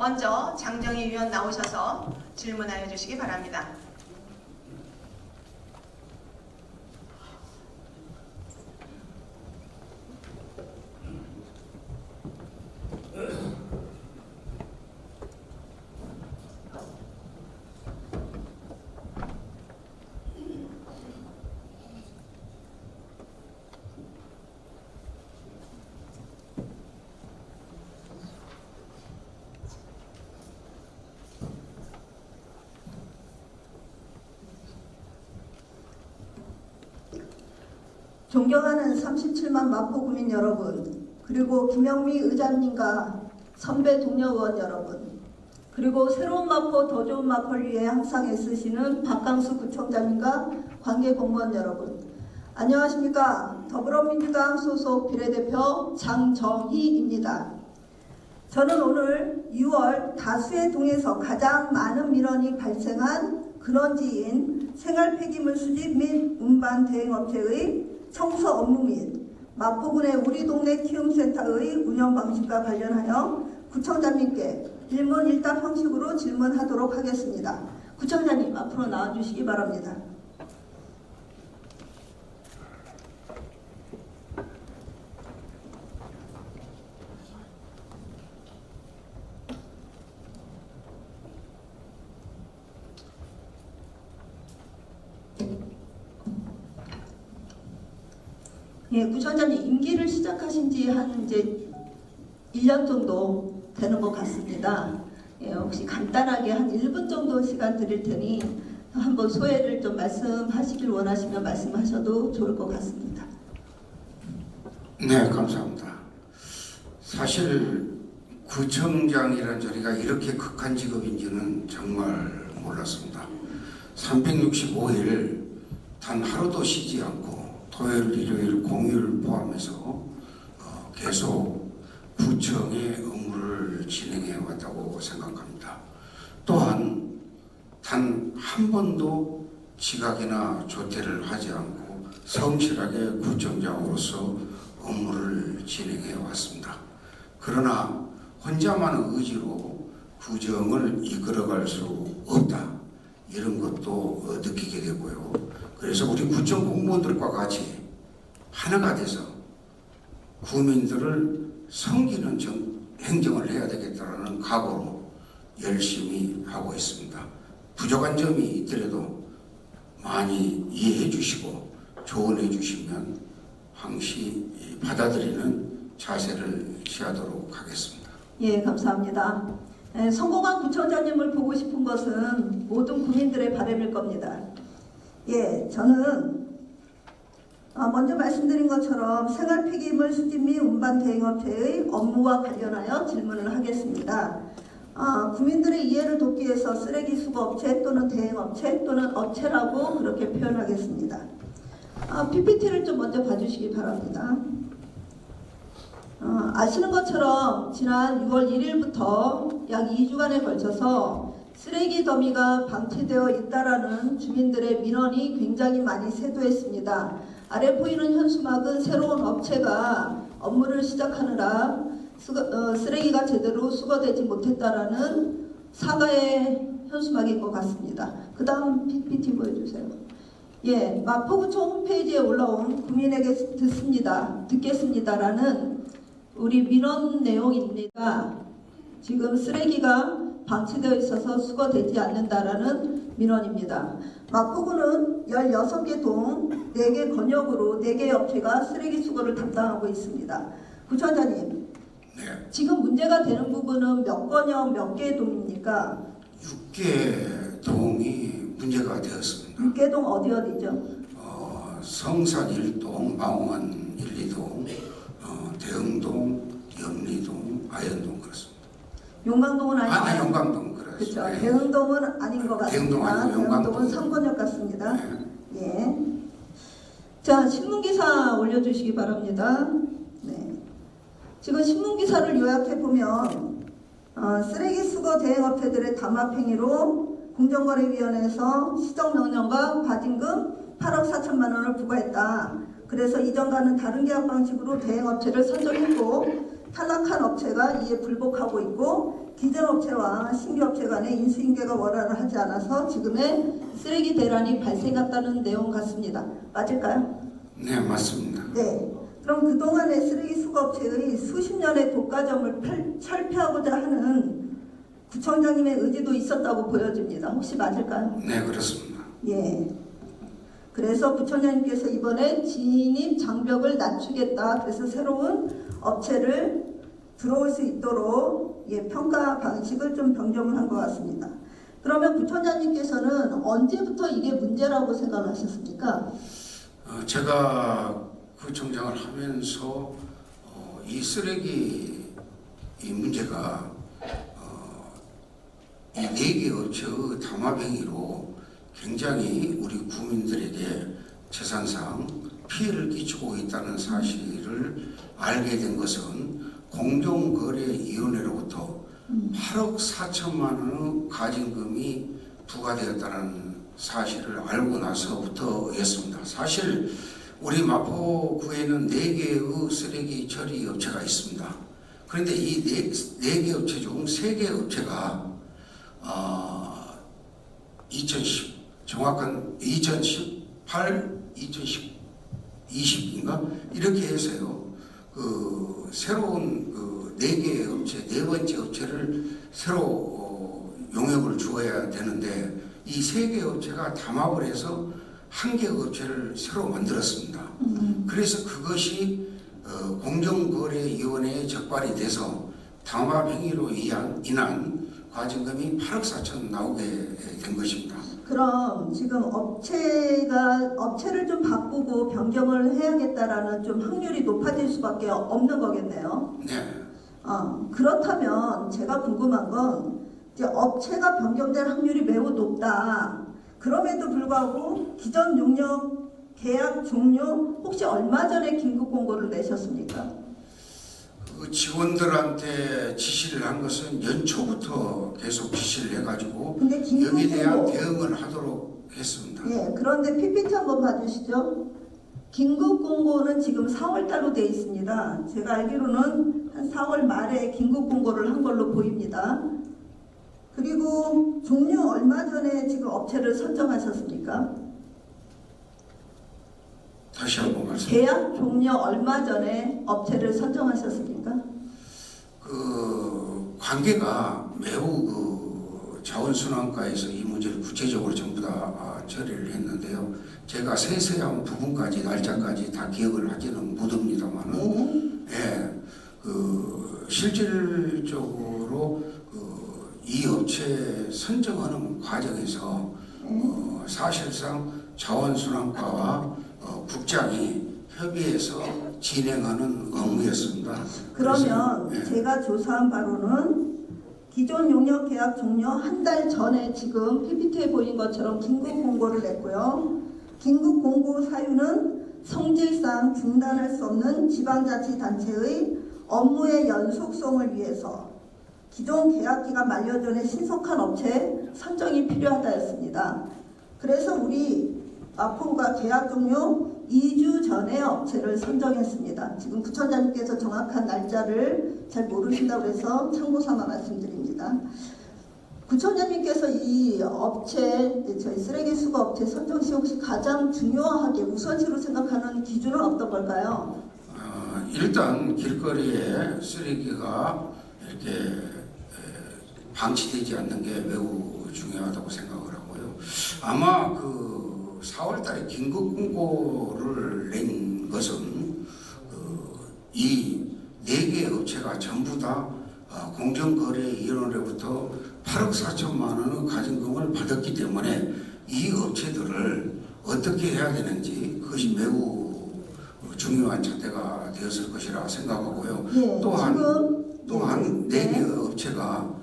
먼저 장정희 위원 나오셔서 질문하여 주시기 바랍니다. 존경하는 37만 마포구민 여러분, 그리고 김영미 의장님과 선배 동료 의원 여러분, 그리고 새로운 마포 더 좋은 마포를 위해 항상 애쓰시는 박강수 구청장님과 관계 공무원 여러분, 안녕하십니까. 더불어민주당 소속 비례대표 장정희입니다. 저는 오늘 6월 다수의 동에서 가장 많은 민원이 발생한 근원지인 생활폐기물 수집 및 운반 대행업체의 청소 업무 및 마포군의 우리 동네 키움센터의 운영 방식과 관련하여 구청장님께 일문일답 형식으로 질문하도록 하겠습니다. 구청장님 앞으로 나와주시기 바랍니다. 예, 구청장님 임기를 시작하신 지 한 이제 1년 정도 되는 것 같습니다. 예, 혹시 간단하게 한 1분 정도 시간 드릴 테니 한번 소회를 좀 말씀하시길 원하시면 말씀하셔도 좋을 것 같습니다. 네, 감사합니다. 사실 구청장이라는 자리가 이렇게 극한 직업인지는 정말 몰랐습니다. 365일 단 하루도 쉬지 않고 토요일, 일요일, 공휴일 포함해서 계속 구청의 업무를 진행해 왔다고 생각합니다. 또한 단 한 번도 지각이나 조퇴를 하지 않고 성실하게 구청장으로서 업무를 진행해 왔습니다. 그러나 혼자만의 의지로 구청을 이끌어갈 수 없다, 이런 것도 느끼게 되고요. 그래서 우리 구청 공무원들과 같이 하나가 돼서 구민들을 섬기는 행정을 해야 되겠다는 각오로 열심히 하고 있습니다. 부족한 점이 있더라도 많이 이해해 주시고 조언해 주시면 항시 받아들이는 자세를 취하도록 하겠습니다. 예, 감사합니다. 성공한 구청장님을 보고 싶은 것은 모든 국민들의 바람일 겁니다. 예, 저는 먼저 말씀드린 것처럼 생활폐기물 수집 및 운반 대행업체의 업무와 관련하여 질문을 하겠습니다. 국민들의 이해를 돕기 위해서 쓰레기 수거업체 또는 대행업체 또는 업체라고 그렇게 표현하겠습니다. PPT를 좀 먼저 봐주시기 바랍니다. 아시는 것처럼 지난 6월 1일부터 약 2주간에 걸쳐서 쓰레기 더미가 방치되어 있다라는 주민들의 민원이 굉장히 많이 쇄도했습니다. 아래 보이는 현수막은 새로운 업체가 업무를 시작하느라 쓰레기가 제대로 수거되지 못했다라는 사과의 현수막인 것 같습니다. 그 다음 PPT 보여주세요. 예, 마포구청 홈페이지에 올라온 국민에게 듣겠습니다라는 우리 민원 내용입니다. 지금 쓰레기가 방치되어 있어서 수거되지 않는다라는 민원입니다. 마포구는 16개 동 4개 권역으로 4개 업체가 쓰레기 수거를 담당하고 있습니다. 구청장님, 네. 지금 문제가 되는 부분은 몇 권역 몇 개 동입니까? 6개 동이 문제가 되었습니다. 6개 동 어디죠? 성산 1동, 망원 1, 2동, 대흥동, 영리동, 아현동 그렇습니다. 용강동은 아니고 용강동 그렇습니다. 그렇죠. 네. 대흥동은 아닌 것 같습니다. 대흥동 아니고 용강동. 대흥동은 3권역 같습니다. 네. 예. 자, 신문기사 올려주시기 바랍니다. 네. 지금 신문기사를 요약해보면 쓰레기 수거 대행업체들의 담합행위로 공정거래위원회에서 시정명령과 과징금 8억 4천만 원을 부과했다. 그래서 이전과는 다른 계약 방식으로 대행업체를 선정했고 탈락한 업체가 이에 불복하고 있고 기존 업체와 신규 업체 간의 인수인계가 원활을 하지 않아서 지금의 쓰레기 대란이 발생했다는 내용 같습니다. 맞을까요? 네, 맞습니다. 네. 그럼 그동안의 쓰레기 수거업체의 수십 년의 독과점을 철폐하고자 하는 구청장님의 의지도 있었다고 보여집니다. 혹시 맞을까요? 네, 그렇습니다. 예. 그래서 구청장님께서 이번에 진입 장벽을 낮추겠다. 그래서 새로운 업체를 들어올 수 있도록 평가 방식을 좀 변경을 한 것 같습니다. 그러면 구청장님께서는 언제부터 이게 문제라고 생각하셨습니까? 제가 구청장을 하면서 이 쓰레기 이 문제가 이 4개 업체의 담합행위로 굉장히 우리 국민들에게 재산상 피해를 끼치고 있다는 사실을 알게 된 것은 공정거래위원회로부터 8억 4천만 원의 가징금이 부과되었다는 사실을 알고 나서부터였습니다. 사실 우리 마포구에는 4개의 쓰레기 처리 업체가 있습니다. 그런데 이 4개 업체 중 3개 업체가 2018, 2020인가 이렇게 해서요. 그 새로운 그 4개의 업체, 4번째 업체를 새로 용역을 주어야 되는데 이 3개 업체가 담합을 해서 1개 업체를 새로 만들었습니다. 그래서 그것이 공정거래위원회에 적발이 돼서 담합행위로 인한 과징금이 8억 4천 나오게 된 것입니다. 그럼 지금 업체를 좀 바꾸고 변경을 해야겠다라는 좀 확률이 높아질 수밖에 없는 거겠네요. 네. 그렇다면 제가 궁금한 건 이제 업체가 변경될 확률이 매우 높다. 그럼에도 불구하고 기존 용역 계약 종료 혹시 얼마 전에 긴급 공고를 내셨습니까? 그 직원들한테 지시를 한 것은 연초부터 계속 지시를 해가지고 근데 긴급 여기에 대한 공고. 대응을 하도록 했습니다. 예, 그런데 PPT 한번 봐주시죠. 긴급 공고는 지금 4월 달로 돼 있습니다. 제가 알기로는 한 4월 말에 긴급 공고를 한 걸로 보입니다. 그리고 종료 얼마 전에 지금 업체를 선정하셨습니까? 다시 한번 말씀. 계약 종료 얼마 전에 업체를 선정하셨습니까? 그 관계가 매우 그 자원순환과에서 이 문제를 구체적으로 전부 다 처리를 했는데요. 제가 세세한 부분까지 날짜까지 다 기억을 하지는 못합니다만은, 예, 그 실질적으로 이 업체 선정하는 과정에서 사실상 자원순환과와 국장이 협의해서 진행하는 업무였습니다. 그러면 그래서, 예. 제가 조사한 바로는 기존 용역 계약 종료 한 달 전에 지금 PPT에 보인 것처럼 긴급 공고를 냈고요. 긴급 공고 사유는 성질상 중단할 수 없는 지방자치단체의 업무의 연속성을 위해서 기존 계약기간 만료 전에 신속한 업체 선정이 필요하다였습니다. 그래서 우리 마포구가 계약 종료 2주 전에 업체를 선정했습니다. 지금 구청장님께서 정확한 날짜를 잘 모르신다고 해서 참고삼아 말씀드립니다. 구청장님께서 이 업체, 저희 쓰레기 수거 업체 선정 시 혹시 가장 중요하게 우선시로 생각하는 기준은 어떤 걸까요? 일단 길거리에 쓰레기가 이렇게 방치되지 않는 게 매우 중요하다고 생각을 하고요. 아마 그 4월달에 긴급 공고를 낸 것은 이 4개 업체가 전부 다 공정거래위원회로부터 8억 4천만 원의 가징금을 받았기 때문에 이 업체들을 어떻게 해야 되는지 그것이 매우 중요한 잣대가 되었을 것이라 생각하고요. 네, 또한 네. 4개 업체가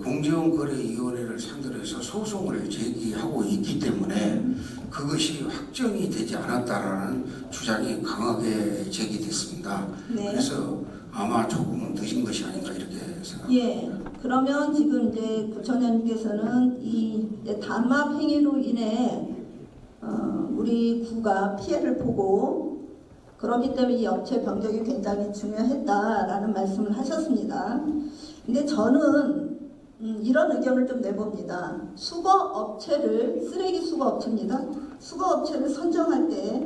공정거래위원회를 상대로 해서 소송을 제기하고 있기 때문에 그것이 확정이 되지 않았다라는 주장이 강하게 제기됐습니다. 네. 그래서 아마 조금 늦은 것이 아닌가 이렇게 생각합니다. 예. 그러면 지금 이제 구청장님께서는 이 담합 행위로 인해 우리 구가 피해를 보고 그렇기 때문에 이 업체 변경이 굉장히 중요했다라는 말씀을 하셨습니다. 근데 저는 이런 의견을 좀 내봅니다. 수거업체를, 쓰레기 수거업체입니다. 수거업체를 선정할 때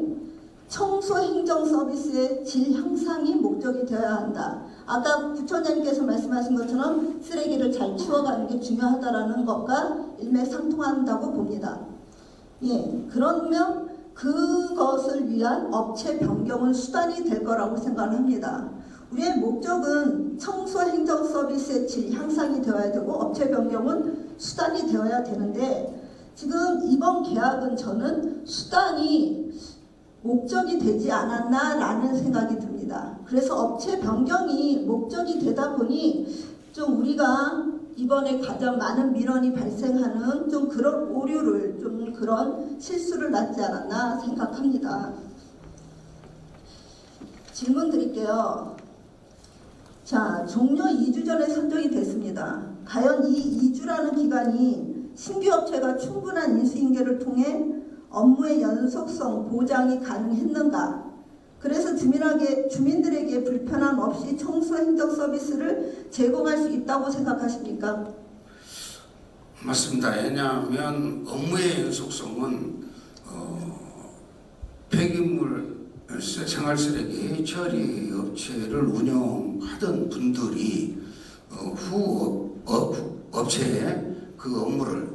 청소 행정 서비스의 질 향상이 목적이 되어야 한다. 아까 부처장님께서 말씀하신 것처럼 쓰레기를 잘 치워가는 게 중요하다라는 것과 일맥상통한다고 봅니다. 예, 그러면 그것을 위한 업체 변경은 수단이 될 거라고 생각을 합니다. 우리의 목적은 청소 행정 서비스의 질 향상이 되어야 되고 업체 변경은 수단이 되어야 되는데 지금 이번 계약은 저는 수단이 목적이 되지 않았나라는 생각이 듭니다. 그래서 업체 변경이 목적이 되다 보니 좀 우리가 이번에 가장 많은 민원이 발생하는 좀 그런 오류를 좀 그런 실수를 낳지 않았나 생각합니다. 질문 드릴게요. 자, 종료 2주 전에 선정이 됐습니다. 과연 이 2주라는 기간이 신규 업체가 충분한 인수인계를 통해 업무의 연속성 보장이 가능했는가? 그래서 주민들에게 불편함 없이 청소 행정 서비스를 제공할 수 있다고 생각하십니까? 맞습니다. 왜냐하면 업무의 연속성은 폐기물 생활쓰레기 처리 업체를 운영하던 분들이 후 업체에 그 업무를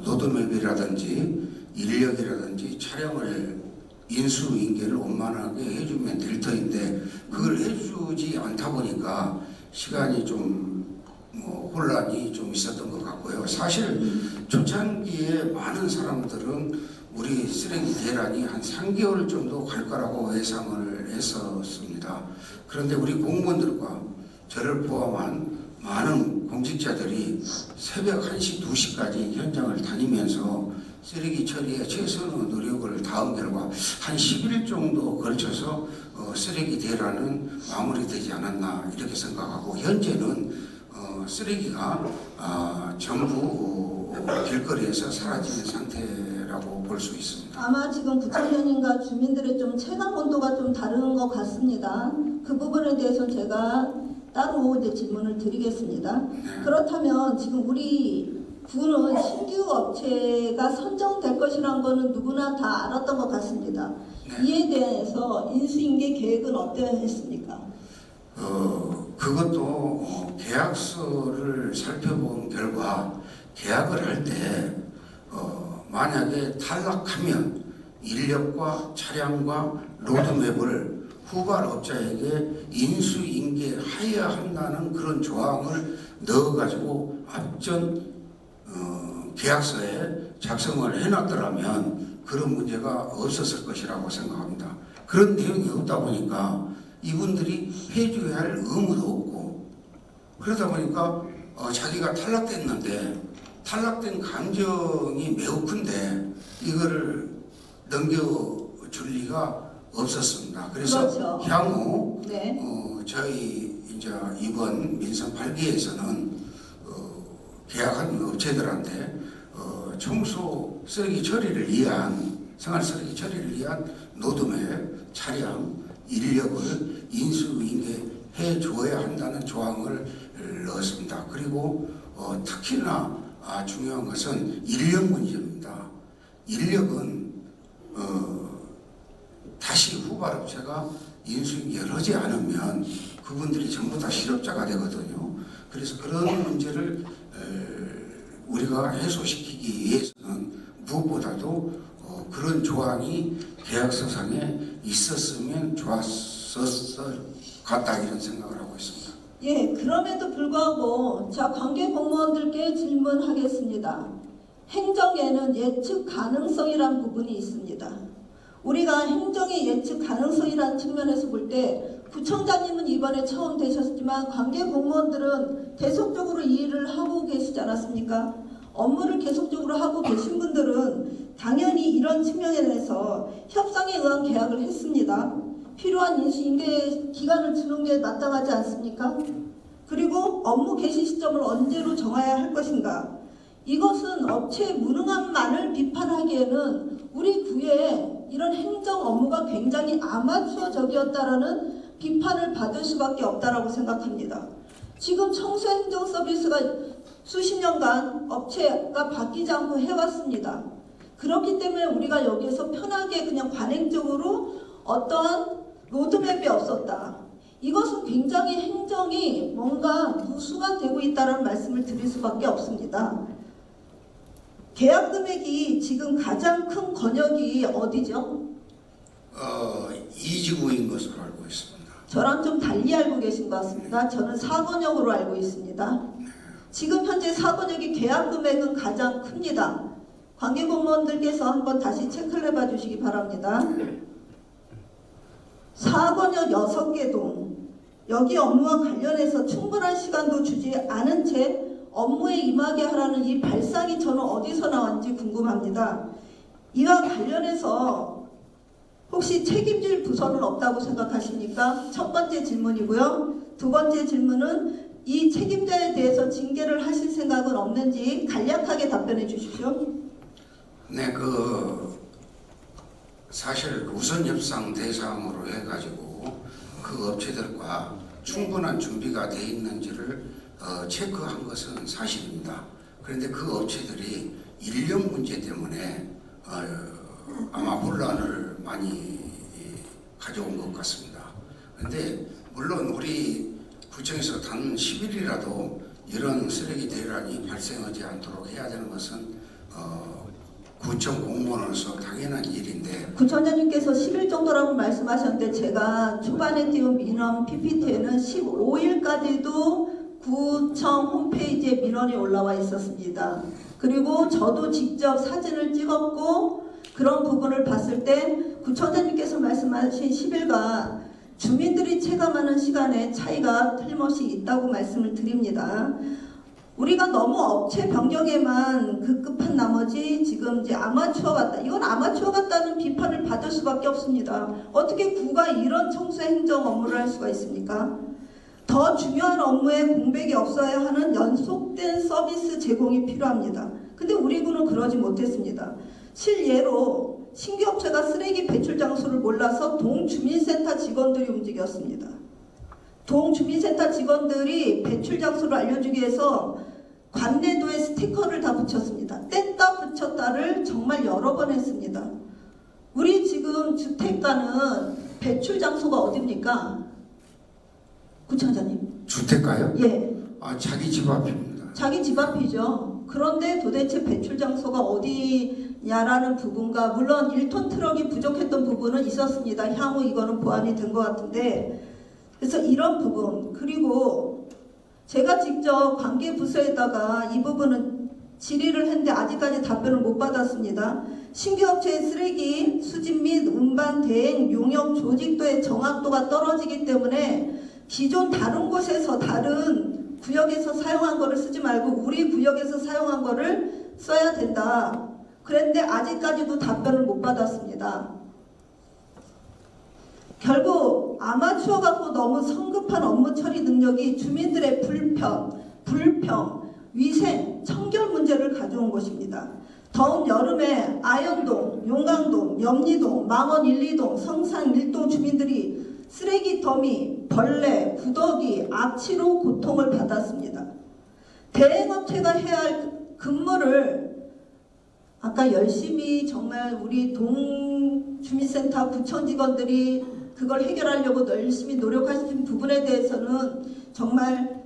노드맵이라든지 인력이라든지 촬영을 인수인계를 원만하게 해주면 될 터인데 그걸 해주지 않다 보니까 시간이 좀 혼란이 좀 있었던 것 같고요. 사실 초창기에 많은 사람들은 우리 쓰레기 대란이 한 3개월 정도 갈 거라고 예상을 했었습니다. 그런데 우리 공무원들과 저를 포함한 많은 공직자들이 새벽 1시, 2시까지 현장을 다니면서 쓰레기 처리에 최선의 노력을 다한 결과 한 10일 정도 걸쳐서 쓰레기 대란은 마무리되지 않았나 이렇게 생각하고 현재는 쓰레기가 전부 길거리에서 사라지는 상태라고 볼 수 있습니다. 아마 지금 부처님과 주민들의 좀 체감 온도가 좀 다른 것 같습니다. 그 부분에 대해서 제가 따로 이제 질문을 드리겠습니다. 네. 그렇다면 지금 우리 구는 신규 업체가 선정될 것이라는 거는 누구나 다 알았던 것 같습니다. 네. 이에 대해서 인수인계 계획은 어떠했습니까? 그것도 계약서를 살펴본 결과 계약을 할 때 만약에 탈락하면 인력과 차량과 로드맵을 후발업자에게 인수인계해야 한다는 그런 조항을 넣어가지고 앞전 계약서에 작성을 해놨더라면 그런 문제가 없었을 것이라고 생각합니다. 그런 내용이 없다 보니까 이분들이 해줘야 할 의무도 없고 그러다 보니까 자기가 탈락됐는데 탈락된 감정이 매우 큰데 이거를 넘겨줄 리가 없었습니다. 그래서 그렇죠. 향후 네. 저희 이제 이번 민선 8기에서는 계약한 업체들한테 청소 쓰레기 처리를 위한 생활 쓰레기 처리를 위한 노드맵, 차량, 인력을 인수인계해 줘야 한다는 조항을 넣었습니다. 그리고 특히나 중요한 것은 인력 문제입니다. 인력은 다시 후발업체가 인수인계를 하지 않으면 그분들이 전부 다 실업자가 되거든요. 그래서 그런 문제를 우리가 해소시키기 위해서는 무엇보다도 그런 조항이 계약서상에 있었으면 좋았을 것 같다 이런 생각을 하고 있습니다. 예, 그럼에도 불구하고 자 관계 공무원들께 질문하겠습니다. 행정에는 예측 가능성이란 부분이 있습니다. 우리가 행정의 예측 가능성이라는 측면에서 볼 때 구청장님은 이번에 처음 되셨지만 관계 공무원들은 계속적으로 이 일을 하고 계시지 않았습니까? 업무를 계속적으로 하고 계신 분들은 당연히 이런 측면에 대해서 협상에 의한 계약을 했습니다. 필요한 인수인계 기간을 주는 게 마땅하지 않습니까? 그리고 업무 개시 시점을 언제로 정해야 할 것인가? 이것은 업체의 무능함만을 비판하기에는 우리 구에 이런 행정 업무가 굉장히 아마추어적이었다라는 비판을 받을 수밖에 없다라고 생각합니다. 지금 청소행정 서비스가 수십 년간 업체가 바뀌지 않고 해왔습니다. 그렇기 때문에 우리가 여기에서 편하게 그냥 관행적으로 어떠한 로드맵이 없었다. 이것은 굉장히 행정이 뭔가 누수가 되고 있다는 말씀을 드릴 수밖에 없습니다. 계약 금액이 지금 가장 큰 권역이 어디죠? 이지구인 것으로 알고 있습니다. 저랑 좀 달리 알고 계신 것 같습니다. 저는 4권역으로 알고 있습니다. 지금 현재 4권역이 계약 금액은 가장 큽니다. 관계 공무원들께서 한번 다시 체크를 해봐 주시기 바랍니다. 4권역 6개 동, 여기 업무와 관련해서 충분한 시간도 주지 않은 채 업무에 임하게 하라는 이 발상이 저는 어디서 나왔는지 궁금합니다. 이와 관련해서 혹시 책임질 부서는 없다고 생각하십니까? 첫 번째 질문이고요. 두 번째 질문은 이 책임자에 대해서 징계를 하실 생각은 없는지 간략하게 답변해 주십시오. 네, 사실 우선 협상 대상으로 해가지고 그 업체들과 충분한 준비가 돼 있는지를 체크한 것은 사실입니다. 그런데 그 업체들이 인력 문제 때문에 아마 혼란을 많이 가져온 것 같습니다. 그런데 물론 우리 구청에서 단 10일이라도 이런 쓰레기 대란이 발생하지 않도록 해야 되는 것은 구청 공무원으로서 당연한 일인데, 구청장님께서 10일 정도라고 말씀하셨는데 제가 초반에 띄운 민원 PPT에는 15일까지도 구청 홈페이지에 민원이 올라와 있었습니다. 그리고 저도 직접 사진을 찍었고 그런 부분을 봤을 때 구청장님께서 말씀하신 10일과 주민들이 체감하는 시간의 차이가 틀림없이 있다고 말씀을 드립니다. 우리가 너무 업체 변경에만 급급한 나머지 지금 이제 아마추어 같다. 이건 아마추어 같다는 비판을 받을 수밖에 없습니다. 어떻게 구가 이런 청소 행정 업무를 할 수가 있습니까? 더 중요한 업무에 공백이 없어야 하는 연속된 서비스 제공이 필요합니다. 근데 우리 구는 그러지 못했습니다. 실예로 신규 업체가 쓰레기 배출 장소를 몰라서 동주민센터 직원들이 움직였습니다. 동주민센터 직원들이 배출 장소를 알려주기 위해서 관내도에 스티커를 다 붙였습니다. 뗐다 붙였다를 정말 여러 번 했습니다. 우리 지금 주택가는 배출 장소가 어딥니까? 구청장님. 주택가요? 예. 자기 집 앞입니다. 자기 집 앞이죠. 그런데 도대체 배출 장소가 어디냐라는 부분과 물론 1톤 트럭이 부족했던 부분은 있었습니다. 향후 이거는 보완이 된 것 같은데 그래서 이런 부분 그리고 제가 직접 관계부서에다가 이 부분은 질의를 했는데 아직까지 답변을 못 받았습니다. 신규 업체의 쓰레기 수집 및 운반 대행 용역 조직도의 정확도가 떨어지기 때문에 기존 다른 곳에서 다른 구역에서 사용한 거를 쓰지 말고 우리 구역에서 사용한 거를 써야 된다. 그런데 아직까지도 답변을 못 받았습니다. 결국 아마추어 갖고 너무 성급한 업무 처리 능력이 주민들의 불평, 위생, 청결 문제를 가져온 것입니다. 더운 여름에 아현동, 용강동, 염리동, 망원 1, 2동, 성산 1동 주민들이 쓰레기 더미, 벌레, 구더기, 악취로 고통을 받았습니다. 대행업체가 해야 할 근무를 아까 열심히 정말 우리 동주민센터 구청 직원들이 그걸 해결하려고 열심히 노력하신 부분에 대해서는 정말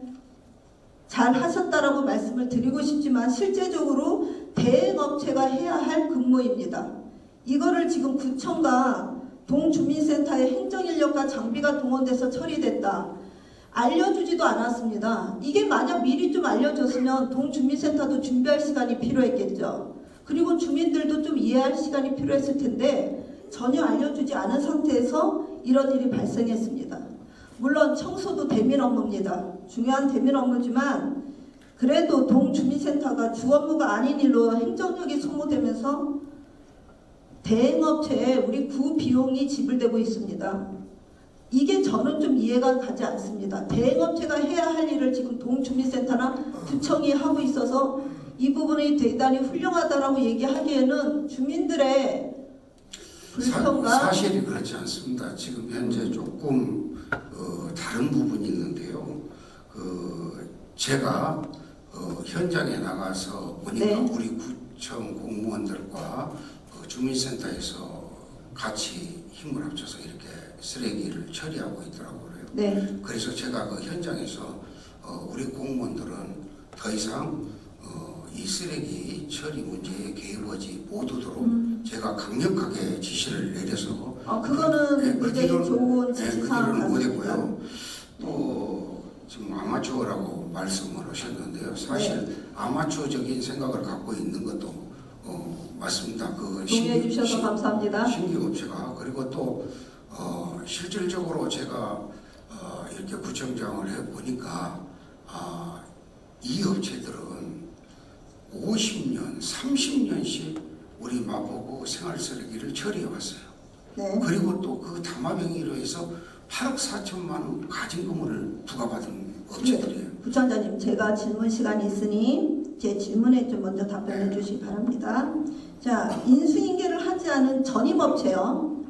잘 하셨다라고 말씀을 드리고 싶지만 실제적으로 대행업체가 해야 할 근무입니다. 이거를 지금 구청과 동주민센터의 행정인력과 장비가 동원돼서 처리됐다. 알려주지도 않았습니다. 이게 만약 미리 좀 알려줬으면 동주민센터도 준비할 시간이 필요했겠죠. 그리고 주민들도 좀 이해할 시간이 필요했을 텐데 전혀 알려주지 않은 상태에서 이런 일이 발생했습니다. 물론 청소도 대민 업무입니다. 중요한 대민 업무지만 그래도 동주민센터가 주 업무가 아닌 일로 행정력이 소모되면서 대행업체에 우리 구 비용이 지불되고 있습니다. 이게 저는 좀 이해가 가지 않습니다. 대행업체가 해야 할 일을 지금 동주민센터나 구청이 하고 있어서 이 부분이 대단히 훌륭하다라고 얘기하기에는 주민들의 불평과 사실이 그렇지 않습니다. 지금 현재 조금 다른 부분이 있는데요. 제가 현장에 나가서 보니까 네. 우리 구청 공무원들과 주민센터에서 같이 힘을 합쳐서 이렇게 쓰레기를 처리하고 있더라고요. 네. 그래서 제가 그 현장에서 우리 공무원들은 더 이상 이 쓰레기 처리 문제에 개입하지 못하도록 제가 강력하게 지시를 내려서 그거는 굉장히 좋은 그 지시사항 길을 못했고요. 같습니다. 또 지금 아마추어라고 말씀을 하셨는데요. 사실 아마추어적인 생각을 갖고 있는 것도 맞습니다. 그 동의해 주셔서 감사합니다. 신기업체가 그리고 또 실질적으로 제가 이렇게 구청장을 해보니까 이 업체들은 50년, 30년씩 우리 마포구 생활쓰레기를 처리해왔어요. 네. 그리고 또 그 담화명의로 해서 8억 4천만 원 가진금을 부과받은 업체들이에요. 부총장님, 제가 질문 시간이 있으니 제 질문에 좀 먼저 답변해 네. 주시기 바랍니다. 자, 인수인계를 하지 않은 전임업체요.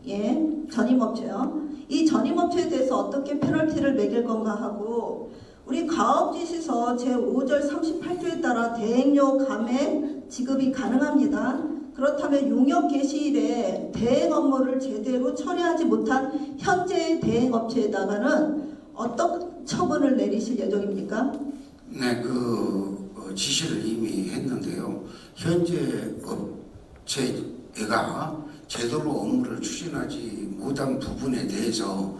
예, 전임업체요. 이 전임업체에 대해서 어떻게 페널티를 매길 건가 하고 우리 가업지시서 제5절 38조에 따라 대행료 감액 지급이 가능합니다. 그렇다면 용역 개시일에 대행 업무를 제대로 처리하지 못한 현재의 대행업체에다가는 어떤 처분을 내리실 예정입니까? 네, 지시를 이미 했는데요. 현재 업체가 제대로 업무를 추진하지 못한 부분에 대해서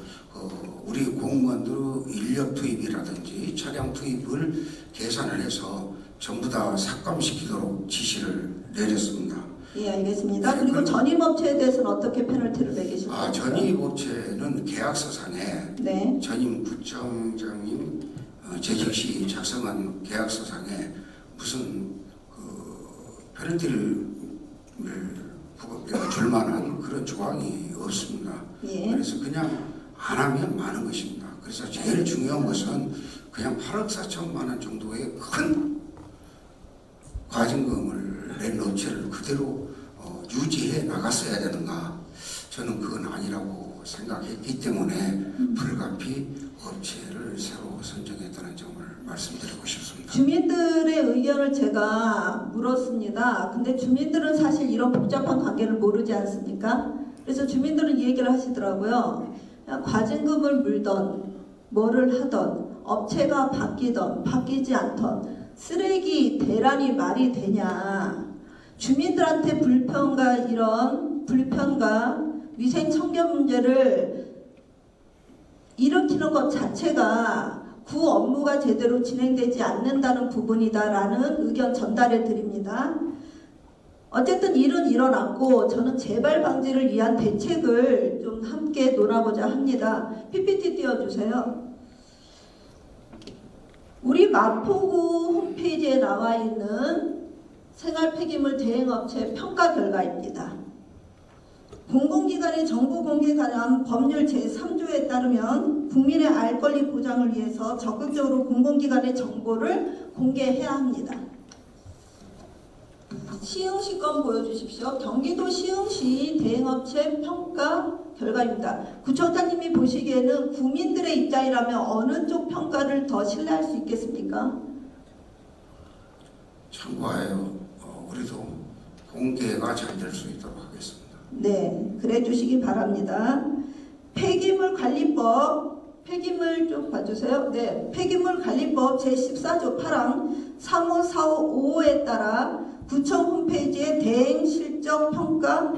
우리 공무원들 인력 투입이라든지 차량 투입을 계산을 해서 전부 다 삭감시키도록 지시를 내렸습니다. 예, 알겠습니다. 네, 그리고 전임업체에 대해서는 어떻게 페널티를 매기실 건가요? 전임업체는 계약서상에 네. 전임 구청장님 재직 시 작성한 계약서상에 무슨 페널티를 줄 만한 그런 조항이 없습니다. 예. 그래서 그냥 안 하면 많은 것입니다. 그래서 제일 중요한 것은 그냥 8억 4천만 원 정도의 큰 과징금을 낸 업체를 그대로 유지해 나갔어야 되는가? 저는 그건 아니라고 생각했기 때문에 불가피 업체를 새로 선정했다는 점을 말씀드리고 싶습니다. 주민들의 의견을 제가 물었습니다. 근데 주민들은 사실 이런 복잡한 관계를 모르지 않습니까? 그래서 주민들은 이 얘기를 하시더라고요. 과징금을 물던 뭐를 하던 업체가 바뀌던 바뀌지 않던 쓰레기 대란이 말이 되냐. 주민들한테 불편과 위생 청결 문제를 일으키는 것 자체가 구 업무가 제대로 진행되지 않는다는 부분이다라는 의견 전달해 드립니다. 어쨌든 일은 일어났고 저는 재발 방지를 위한 대책을 좀 함께 논하고자 합니다. PPT 띄워주세요. 우리 마포구 홈페이지에 나와 있는 생활 폐기물 대행업체 평가 결과입니다. 공공기관의 정보 공개 관한 법률 제3조에 따르면 국민의 알 권리 보장을 위해서 적극적으로 공공기관의 정보를 공개해야 합니다. 시흥시 건 보여주십시오. 경기도 시흥시 대행업체 평가 결과입니다. 구청장님이 보시기에는 국민들의 입장이라면 어느 쪽 평가를 더 신뢰할 수 있겠습니까? 참고하여 우리도 공개가 잘 될 수 있도록 하겠습니다. 네, 그래 주시기 바랍니다. 폐기물 관리법, 폐기물 좀 봐주세요. 네, 폐기물 관리법 제14조 8항 35455에 따라 구청 홈페이지에 대행 실적 평가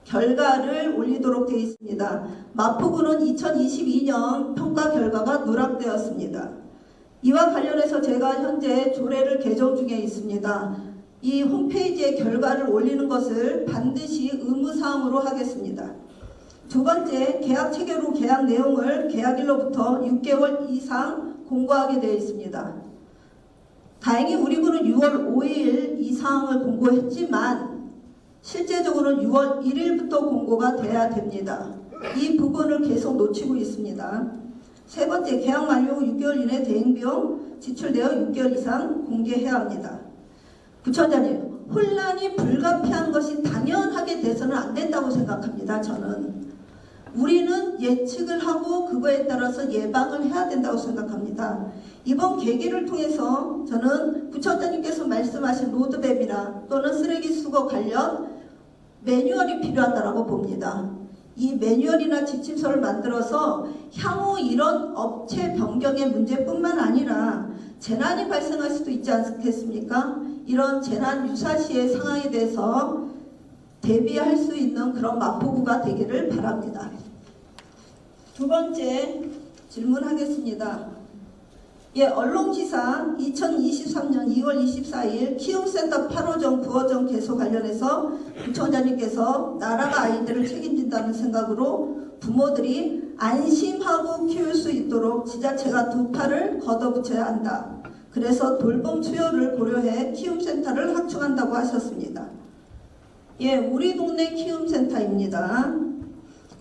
결과를 올리도록 되어 있습니다. 마포구는 2022년 평가 결과가 누락되었습니다. 이와 관련해서 제가 현재 조례를 개정 중에 있습니다. 이 홈페이지에 결과를 올리는 것을 반드시 의무사항으로 하겠습니다. 두 번째, 계약 체결 후 계약 내용을 계약일로부터 6개월 이상 공고하게 되어 있습니다. 다행히 우리 구는 6월 5일 이 사항을 공고했지만 실제적으로는 6월 1일부터 공고가 돼야 됩니다. 이 부분을 계속 놓치고 있습니다. 세 번째, 계약 만료 후 6개월 이내 대행비용 지출되어 6개월 이상 공개해야 합니다. 부처장님, 혼란이 불가피한 것이 당연하게 돼서는 안 된다고 생각합니다. 저는 우리는 예측을 하고 그거에 따라서 예방을 해야 된다고 생각합니다. 이번 계기를 통해서 저는 부처장님께서 말씀하신 로드맵이나 또는 쓰레기 수거 관련 매뉴얼이 필요하다고 봅니다. 이 매뉴얼이나 지침서를 만들어서 향후 이런 업체 변경의 문제뿐만 아니라 재난이 발생할 수도 있지 않겠습니까? 이런 재난 유사시의 상황에 대해서 대비할 수 있는 그런 마포구가 되기를 바랍니다. 두 번째 질문하겠습니다. 예, 언론기사 2023년 2월 24일 키움센터 8호점 9호점 개소 관련해서 부총장님께서 나라가 아이들을 책임진다는 생각으로 부모들이 안심하고 키울 수 있도록 지자체가 두 팔을 걷어붙여야 한다. 그래서 돌봄 수요를 고려해 키움센터를 확충한다고 하셨습니다. 예, 우리 동네 키움센터입니다.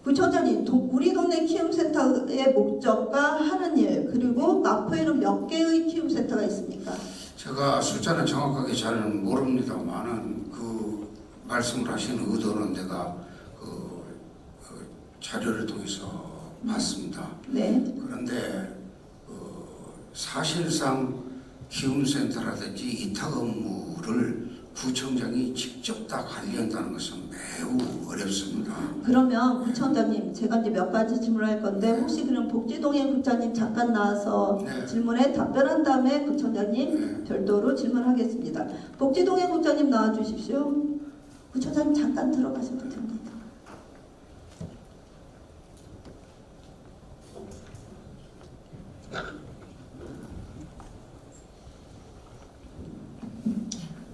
부총장님, 우리 동네 키움센터의 목적과 하는 일, 그리고 마포에는 몇 개의 키움센터가 있습니까? 제가 숫자는 정확하게 잘 모릅니다만은 그 말씀을 하시는 의도는 내가 자료를 통해서 봤습니다. 네. 그런데 사실상 키움센터라든지 이탁 업무를 구청장이 직접 다 관리한다는 것은 매우 어렵습니다. 그러면 부총장님, 제가 이제 몇 가지 질문할 건데 혹시 그럼 복지동행 국장님 잠깐 나와서 네. 질문에 답변한 다음에 부총장님 네. 별도로 질문하겠습니다. 복지동행 국장님 나와 주십시오. 부총장님 잠깐 들어가셔도 됩니다.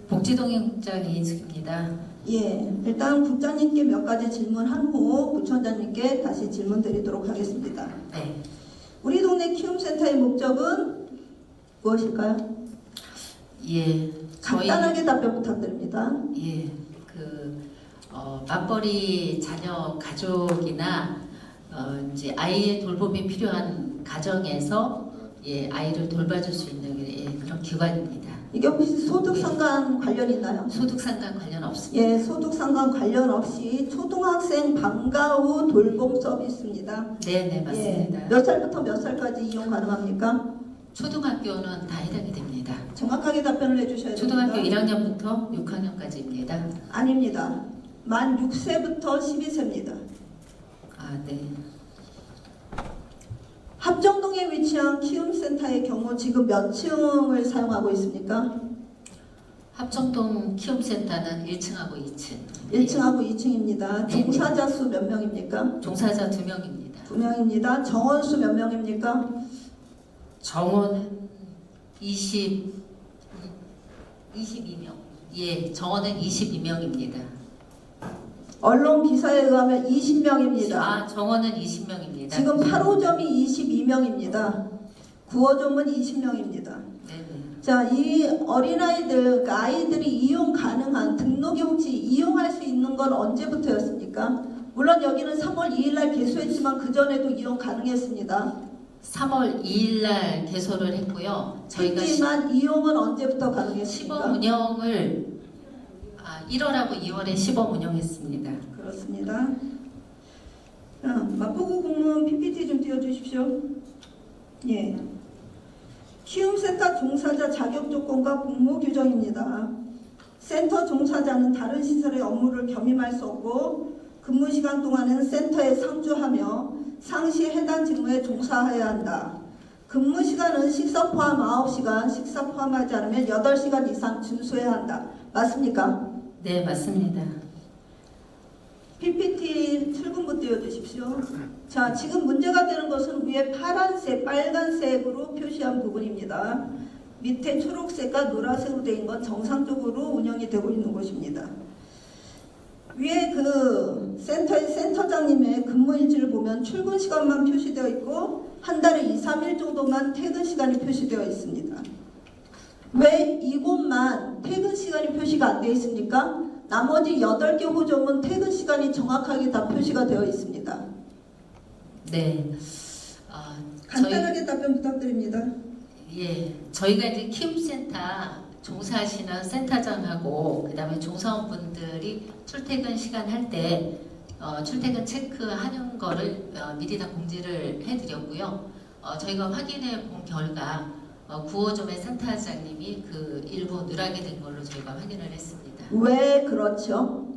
복지동행 국장 이인숙입니다. 예, 일단 국장님께 몇 가지 질문한 후 부총장님께 다시 질문 드리도록 하겠습니다. 네, 우리 동네 키움센터의 목적은 무엇일까요? 예, 저희 간단하게 답변 부탁드립니다. 예, 맞벌이 자녀 가족이나 이제 아이의 돌봄이 필요한 가정에서 예, 아이를 돌봐줄 수 있는 예, 그런 기관입니다. 이게 혹시 소득 상관 관련 있나요? 소득 상관 관련 없습니다. 예, 소득 상관 관련 없이 초등학생 방과 후 돌봄 서비스입니다. 네, 네, 맞습니다. 예, 몇 살부터 몇 살까지 이용 가능합니까? 초등학교는 다 해당이 됩니다. 정확하게 답변을 해주셔야 됩니다. 초등학교 1학년부터 6학년까지입니다. 아닙니다. 만 6세부터 12세입니다. 아, 네. 합정동에 위치한 키움센터의 경우 지금 몇 층을 사용하고 있습니까? 합정동 키움센터는 1층하고 2층. 1층하고 2층입니다. 네. 종사자 수 몇 명입니까? 종사자 2명입니다. 2명입니다. 정원 수 몇 명입니까? 정원은 22명. 예, 정원은 22명입니다. 언론 기사에 의하면 20명입니다. 아, 정원은 20명입니다. 지금 8호점이 22명입니다. 9호점은 20명입니다. 네네. 자, 이 어린아이들, 그러니까 아이들이 이용 가능한 등록이 혹시 이용할 수 있는 건 언제부터였습니까? 물론 여기는 3월 2일 날 개소했지만 그 전에도 이용 가능했습니다. 3월 2일 날 개소를 했고요. 저희가 했지만 이용은 언제부터 시범 가능했습니까? 운영을 1월하고 2월에 시범 운영했습니다. 그렇습니다. 자, 마포구 공무원 PPT 좀 띄워주십시오. 예. 키움센터 종사자 자격 조건과 복무 규정입니다. 센터 종사자는 다른 시설의 업무를 겸임할 수 없고 근무 시간 동안은 센터에 상주하며 상시 해당 직무에 종사해야 한다. 근무 시간은 식사 포함 9시간, 식사 포함하지 않으면 8시간 이상 준수해야 한다. 맞습니까? 네, 맞습니다. PPT 출근부 띄워주십시오. 자, 지금 문제가 되는 것은 위에 파란색, 빨간색으로 표시한 부분입니다. 밑에 초록색과 노란색으로 되어 있는 건 정상적으로 운영이 되고 있는 곳입니다. 위에 그 센터의 센터장님의 근무일지를 보면 출근 시간만 표시되어 있고 한 달에 2, 3일 정도만 퇴근 시간이 표시되어 있습니다. 왜 이곳만 퇴근 시간이 표시가 안 되어 있습니까? 나머지 8개 호점은 퇴근 시간이 정확하게 다 표시가 되어 있습니다. 네. 간단하게 답변 부탁드립니다. 예, 저희가 이제 키움센터 종사하시는 센터장하고 그다음에 종사원분들이 출퇴근 시간 할 때 출퇴근 체크하는 거를 미리 다 공지를 해드렸고요. 저희가 확인해 본 결과 9호점의 센터장님이 그 일부 누락이 된 걸로 저희가 확인을 했습니다. 왜 그렇죠?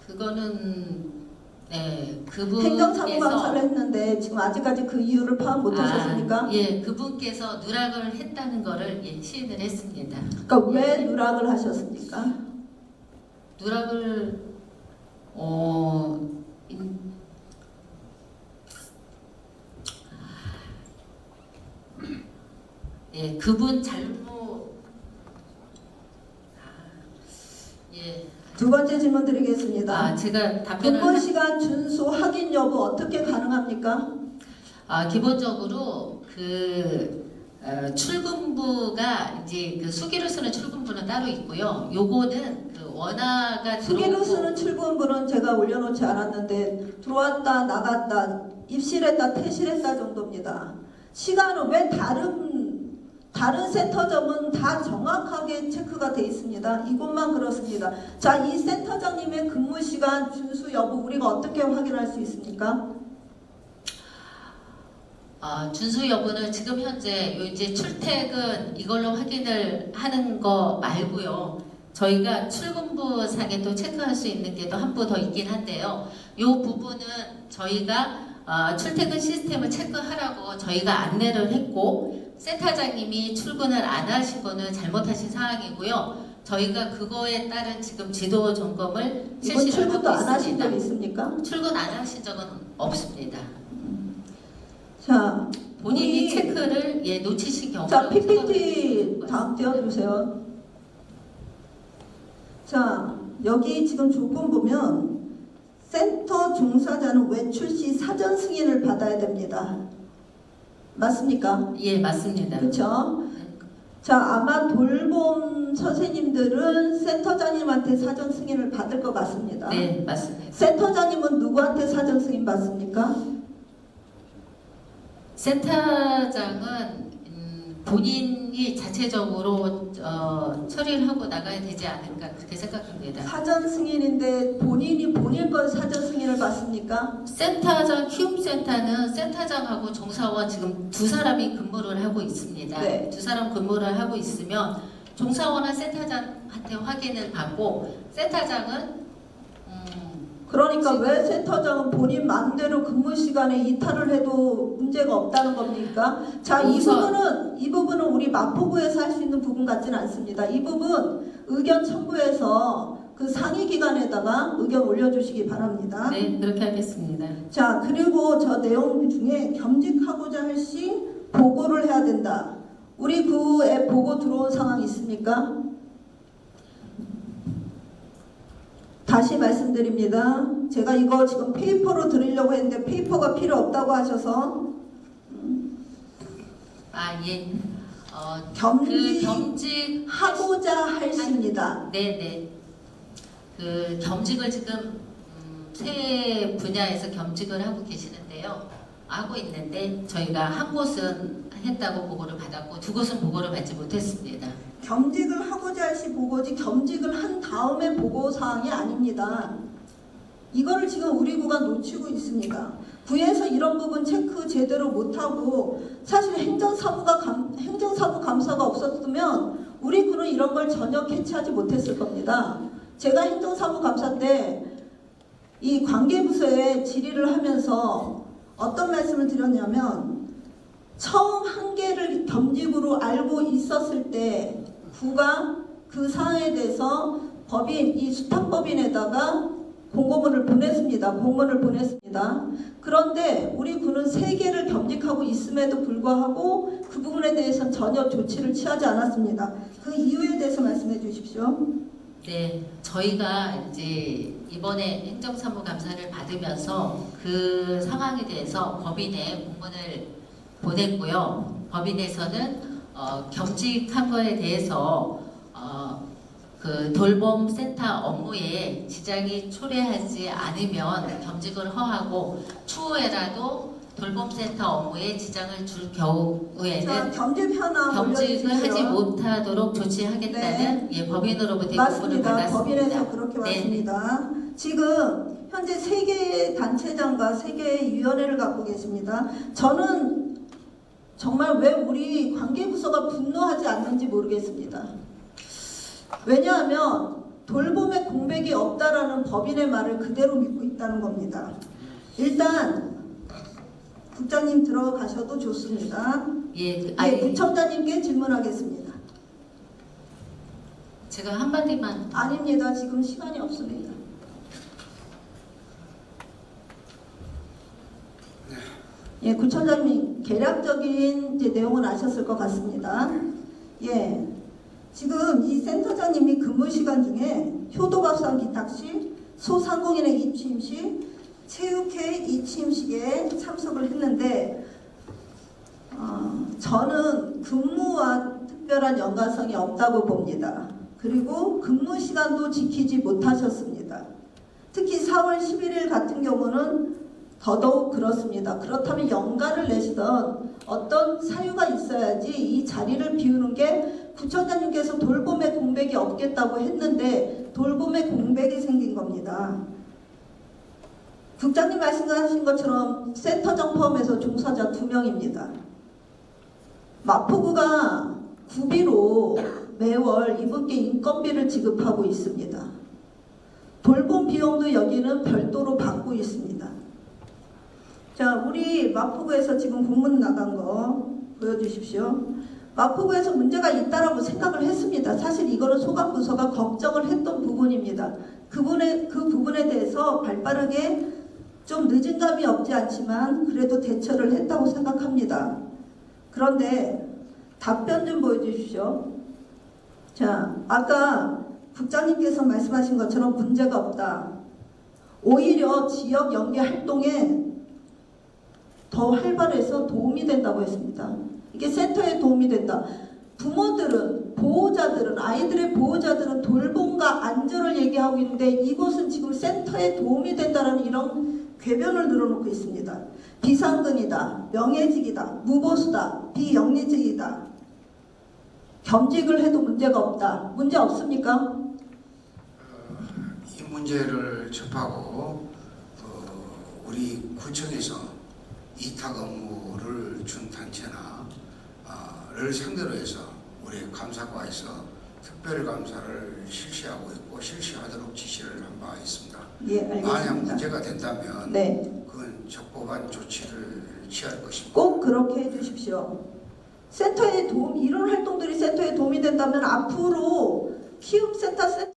그거는 행정사무 감사를 했는데 지금 아직까지 그 이유를 파악 못하셨습니까? 예, 그분께서 누락을 했다는 거를 시인을 했습니다. 그러니까 왜 누락을 하셨습니까? 누락을 예, 그분 잘못 예. 두 번째 질문 드리겠습니다. 제가 답변을 근무 시간 준수 확인 여부 어떻게 가능합니까? 기본적으로 출근부가 이제 그 수기로 쓰는 출근부는 따로 있고요. 요거는 그 원화가 수기로 들어오고 쓰는 출근부는 제가 올려놓지 않았는데 들어왔다 나갔다 입실했다 퇴실했다 정도입니다. 시간은 왜 다른 센터점은 다 정확하게 체크가 돼 있습니다. 이곳만 그렇습니다. 자, 이 센터장님의 근무 시간 준수 여부 우리가 어떻게 확인할 수 있습니까? 준수 여부는 지금 현재 이제 출퇴근 이걸로 확인을 하는 거 말고요. 저희가 출근부 상에 또 체크할 수 있는 게 또 한 부 더 있긴 한데요. 이 부분은 저희가 출퇴근 시스템을 체크하라고 저희가 안내를 했고 센터장님이 출근을 안 하신 거는 잘못하신 상황이고요. 저희가 그거에 따른 지금 지도 점검을 이번 실시를 출근도 하고 안 하신 있습니다. 적 있습니까? 출근 안 하신 적은 없습니다. 자, 본인이 우리- 체크를 놓치신 경우 자, PPT 다음 띄워주세요. 자, 여기 지금 조건 보면 센터 종사자는 외출 시 사전 승인을 받아야 됩니다. 맞습니까? 예, 맞습니다. 그렇죠? 자, 아마 돌봄 선생님들은 센터장님한테 사전 승인을 받을 것 같습니다. 네, 맞습니다. 센터장님은 누구한테 사전 승인 받습니까? 센터장은 본인이 자체적으로 처리를 하고 나가야 되지 않을까 그렇게 생각합니다. 사전 승인인데 본인이 본인 걸 사전 승인을 받습니까? 센터장 키움센터는 센터장하고 종사원 지금 두 사람이 근무를 하고 있습니다. 네. 두 사람 근무를 하고 있으면 종사원은 센터장한테 확인을 받고 센터장은 그러니까 왜 센터장은 본인 마음대로 근무 시간에 이탈을 해도 문제가 없다는 겁니까? 자, 이 부분은 우리 마포구에서 할 수 있는 부분 같지는 않습니다. 이 부분 의견 첨부해서 그 상위 기관에다가 의견 올려주시기 바랍니다. 네, 그렇게 하겠습니다. 자, 그리고 저 내용 중에 겸직하고자 할 시 보고를 해야 된다. 우리 구에 보고 들어온 상황 있습니까? 다시 말씀드립니다. 제가 이거 지금 페이퍼로 드리려고 했는데 페이퍼가 필요 없다고 하셔서 예. 겸직하고자 할 시입니다. 네네. 그 겸직을 지금 세 분야에서 겸직을 하고 계시는데요. 하고 있는데 저희가 한 곳은 했다고 보고를 받았고 두 곳은 보고를 받지 못했습니다. 겸직을 하고자 할 시 보고지 겸직을 한 다음에 보고 사항이 아닙니다. 이거를 지금 우리 구가 놓치고 있습니다. 구에서 이런 부분 체크 제대로 못하고 사실 행정사무 감사가 없었으면 우리 구는 이런 걸 전혀 캐치하지 못했을 겁니다. 제가 행정사무 감사 때 이 관계부서에 질의를 하면서 어떤 말씀을 드렸냐면 처음 한계를 겸직으로 알고 있었을 때 구가 그 사항에 대해서 법인, 이 수탁법인에다가 공고문을 보냈습니다. 공문을 보냈습니다. 그런데 우리 구는 3개를 겸직하고 있음에도 불구하고 그 부분에 대해서는 전혀 조치를 취하지 않았습니다. 그 이유에 대해서 말씀해 주십시오. 네, 저희가 이제 이번에 행정사무감사를 받으면서 그 상황에 대해서 법인에 공문을 보냈고요. 법인에서는 겸직한 거에 대해서 그 돌봄센터 업무에 지장이 초래하지 않으면 겸직을 허하고 추후에라도 돌봄센터 업무에 지장을 줄 경우에는 자, 겸직 현황 겸직을 하지 올려주시고요. 못하도록 조치하겠다는 예, 법인으로부터 법문을 맞습니다. 받았습니다. 법인에서 그렇게 네. 왔습니다. 지금 현재 3개의 단체장과 3개의 위원회를 갖고 계십니다. 저는 정말 왜 우리 관계부서가 분노하지 않는지 모르겠습니다. 왜냐하면 돌봄의 공백이 없다라는 법인의 말을 그대로 믿고 있다는 겁니다. 일단 국장님 들어가셔도 좋습니다. 예, 네, 부청장님께 질문하겠습니다. 제가 한마디만 아닙니다. 지금 시간이 없습니다. 예, 구청장님 개략적인 이제 내용은 아셨을 것 같습니다. 예, 지금 이 센터장님이 근무 시간 중에 효도밥상 기탁시, 소상공인의 입취임식, 체육회 입취임식에 참석을 했는데 저는 근무와 특별한 연관성이 없다고 봅니다. 그리고 근무 시간도 지키지 못하셨습니다. 특히 4월 11일 같은 경우는 더더욱 그렇습니다. 그렇다면 연가를 내시던 어떤 사유가 있어야지 이 자리를 비우는 게 구청장님께서 돌봄의 공백이 없겠다고 했는데 돌봄의 공백이 생긴 겁니다. 국장님 말씀하신 것처럼 센터장 포함해서 종사자 2명입니다. 마포구가 구비로 매월 이분께 인건비를 지급하고 있습니다. 돌봄 비용도 여기는 별도로 받고 있습니다. 자, 우리 마포구에서 지금 공문 나간 거 보여주십시오. 마포구에서 문제가 있다라고 생각을 했습니다. 사실 이거는 소관부서가 걱정을 했던 부분입니다. 그 부분에 대해서 발빠르게 좀 늦은 감이 없지 않지만 그래도 대처를 했다고 생각합니다. 그런데 답변 좀 보여주십시오. 자, 아까 국장님께서 말씀하신 것처럼 문제가 없다. 오히려 지역 연계 활동에 더 활발해서 도움이 된다고 했습니다. 이게 센터에 도움이 된다. 부모들은, 보호자들은, 아이들의 보호자들은 돌봄과 안전을 얘기하고 있는데 이곳은 지금 센터에 도움이 된다는 이런 궤변을 늘어놓고 있습니다. 비상근이다, 명예직이다, 무보수다, 비영리직이다. 겸직을 해도 문제가 없다. 문제 없습니까? 이 문제를 접하고 우리 구청에서 이탁 업무를 준 단체나를 상대로 해서 우리 감사과에서 특별 감사를 실시하고 있고 실시하도록 지시를 한 바 있습니다. 예, 알겠습니다. 만약 문제가 된다면 네, 그건 적법한 조치를 취할 것입니다. 꼭 그렇게 해주십시오. 센터에 이런 활동들이 센터에 도움이 된다면 앞으로 키움센터